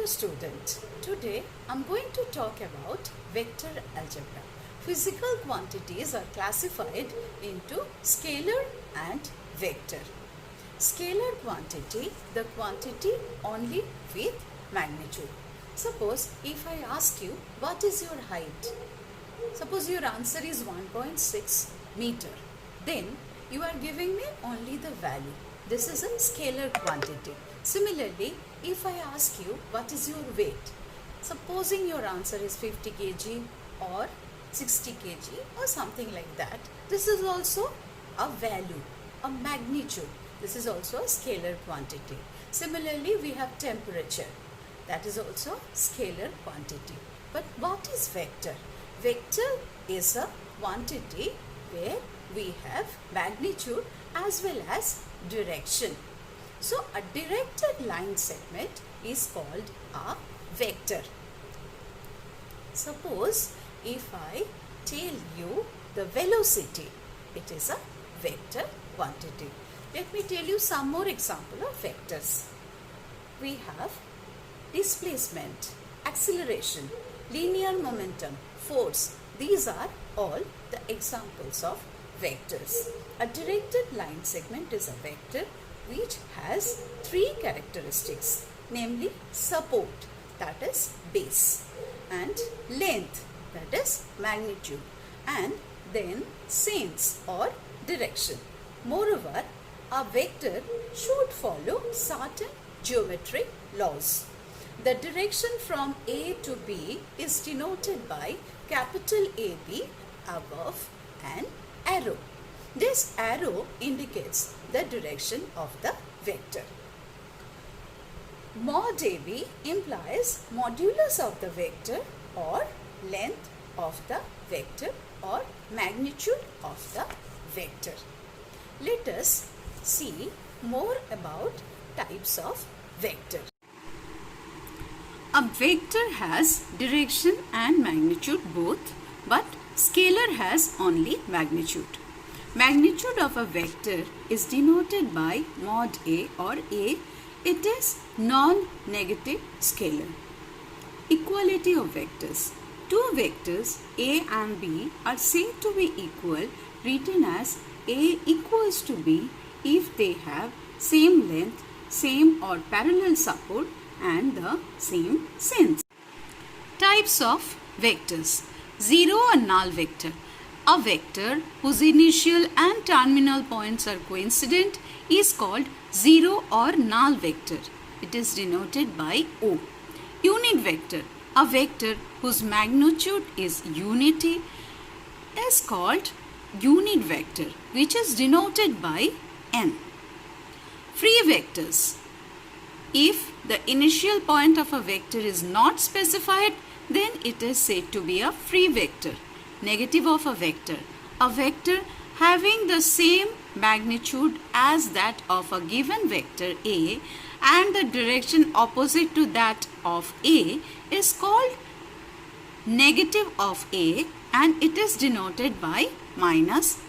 Hello student, today I'm going to talk about vector algebra. Physical quantities are classified into scalar and vector. Scalar quantity, the quantity only with magnitude. Suppose if I ask you what is your height, suppose your answer is 1.6 meter, then you are giving me only the value. This is a scalar quantity. Similarly, if I ask you what is your weight, supposing your answer is 50 kg or 60 kg or something like that, this is also a value, a magnitude. This is also a scalar quantity. Similarly, we have temperature. That is also scalar quantity. But what is vector? Vector is a quantity where we have magnitude as well as direction. So a directed line segment is called a vector. Suppose if I tell you the velocity, it is a vector quantity. Let me tell you some more example of vectors. We have displacement, acceleration, linear momentum, force. These are all the examples of vectors. A directed line segment is a vector which has three characteristics, namely support, that is base, and length, that is magnitude, and then sense or direction. Moreover, a vector should follow certain geometric laws. The direction from A to B is denoted by capital AB above an arrow. This arrow indicates the direction of the vector. Mod AB implies modulus of the vector or length of the vector or magnitude of the vector. Let us see more about types of vector. A vector has direction and magnitude both, but scalar has only magnitude. Magnitude of a vector is denoted by mod A or A. It is non-negative scalar. Equality of vectors. Two vectors A and B are said to be equal, written as A equals to B if they have same length, same or parallel support and the same sense. Types of vectors. Zero or null vector. A vector whose initial and terminal points are coincident is called zero or null vector. It is denoted by O. Unit vector. A vector whose magnitude is unity is called unit vector, which is denoted by N. Free vectors. If the initial point of a vector is not specified, then it is said to be a free vector. Negative of a vector. A vector having the same magnitude as that of a given vector A and the direction opposite to that of A is called negative of A and it is denoted by minus.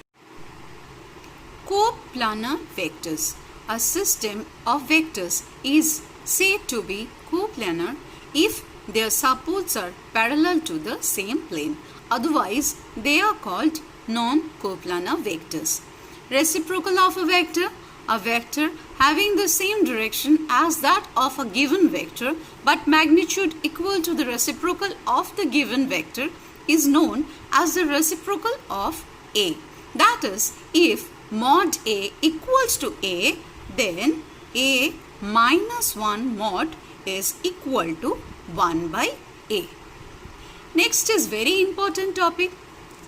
Coplanar vectors. A system of vectors is said to be coplanar if their supports are parallel to the same plane. Otherwise, they are called non-coplanar vectors. Reciprocal of a vector having the same direction as that of a given vector but magnitude equal to the reciprocal of the given vector is known as the reciprocal of A. That is, if mod A equals to A, then A minus 1 mod is equal to 1 by A. Next is very important topic,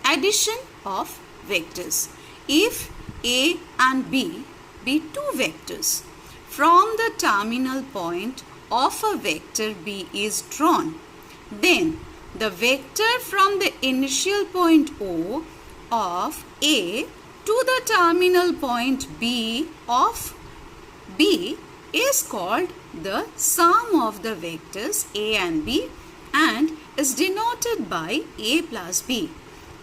addition of vectors. If A and B be two vectors, from the terminal point of a vector B is drawn, then the vector from the initial point O of A to the terminal point B of B is called the sum of the vectors A and B and is denoted by A plus B.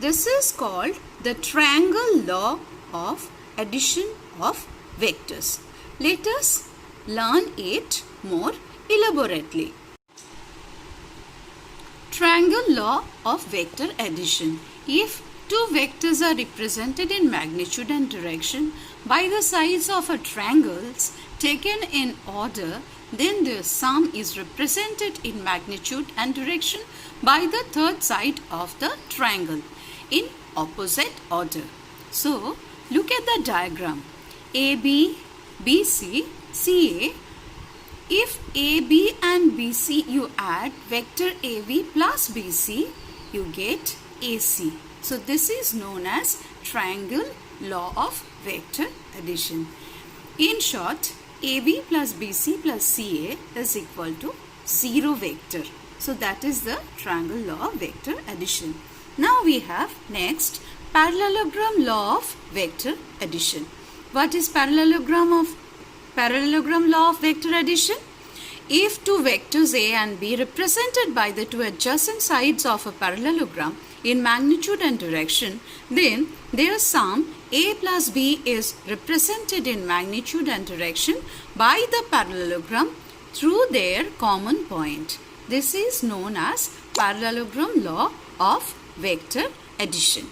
This is called the triangle law of addition of vectors. Let us learn it more elaborately. Triangle law of vector addition. If two vectors are represented in magnitude and direction by the sides of a triangles taken in order, then their sum is represented in magnitude and direction by the third side of the triangle in opposite order. So, look at the diagram. AB, BC, CA. If AB and BC you add vector AB plus BC, you get AC. So this is known as triangle law of vector addition. In short, AB plus BC plus CA is equal to 0 vector. So that is the triangle law of vector addition. Now we have next parallelogram law of vector addition. What is parallelogram law of vector addition? If two vectors A and B represented by the two adjacent sides of a parallelogram in magnitude and direction, then their sum A plus B is represented in magnitude and direction by the parallelogram through their common point. This is known as parallelogram law of vector addition.